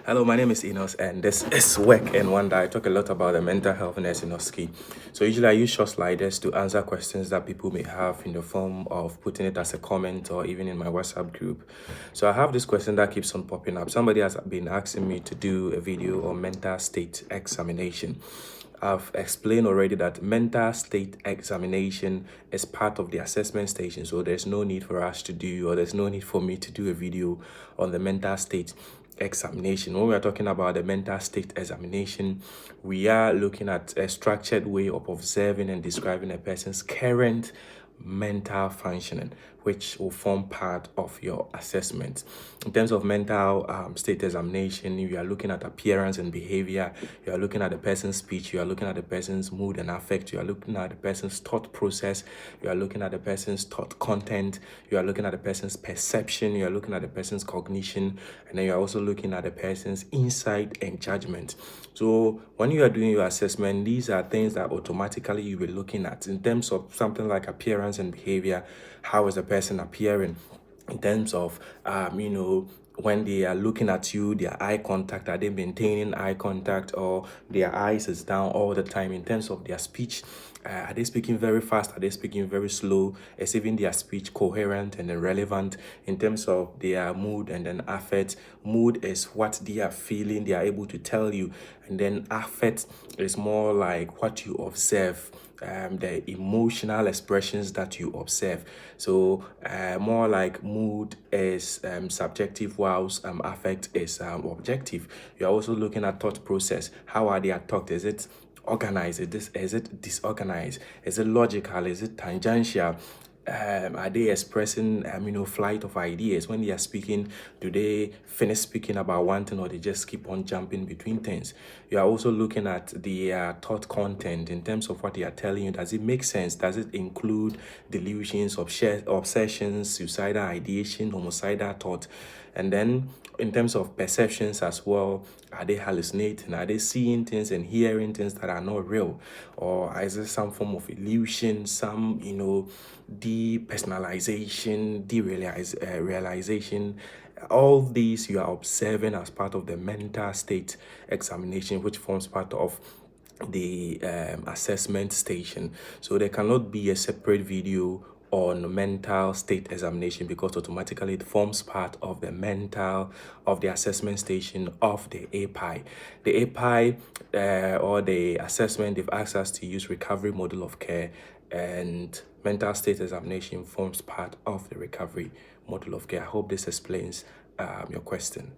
Hello, my name is Enos, and this is Work and Wonder. I talk a lot about the mental health in Esinoski. So usually I use short sliders to answer questions that people may have in the form of putting it as a comment or even in my WhatsApp group. So I have this question that keeps on popping up. Somebody has been asking me to do a video on mental state examination. I've explained already that mental state examination is part of the assessment station, so there's no need for us to do, or there's no need for me to do a video on the mental state examination. When we are talking about the mental state examination, we are looking at a structured way of observing and describing a person's current mental functioning, which will form part of your assessment. In terms of mental state examination, you are looking at appearance and behavior, you are looking at the person's speech, you are looking at the person's mood and affect, you are looking at the person's thought process, you are looking at the person's thought content, you are looking at the person's perception, you are looking at the person's cognition, and then you are also looking at the person's insight and judgment. So when you are doing your assessment, these are things that automatically you will be looking at. In terms of something like appearance and behavior, how is the person appearing? In terms of when they are looking at you, their eye contact, are they maintaining eye contact, or their eyes is down all the time? In terms of their speech, are they speaking very fast, are they speaking very slow? Is even their speech coherent and relevant? In terms of their mood and then affect, mood is what they are feeling, they are able to tell you, and then affect is more like what you observe, the emotional expressions that you observe. So more like mood is subjective, whilst affect is objective. You're also looking at thought process. How are their thought? Is it organized? Is it disorganized? Is it logical? Is it tangential? Are they expressing flight of ideas? When they are speaking, do they finish speaking about one thing, or they just keep on jumping between things? You are also looking at the thought content in terms of what they are telling you. Does it make sense? Does it include delusions, obsessions, suicidal ideation, homicidal thought? And then in terms of perceptions as well, are they hallucinating? Are they seeing things and hearing things that are not real? Or is there some form of illusion, some, depersonalization, realization? All these you are observing as part of the mental state examination, which forms part of the assessment station. So there cannot be a separate video on mental state examination, because automatically it forms part of the assessment station of the API. The API or the assessment, they've asked us to use recovery model of care, and mental state examination forms part of the recovery model of care. I hope this explains your question.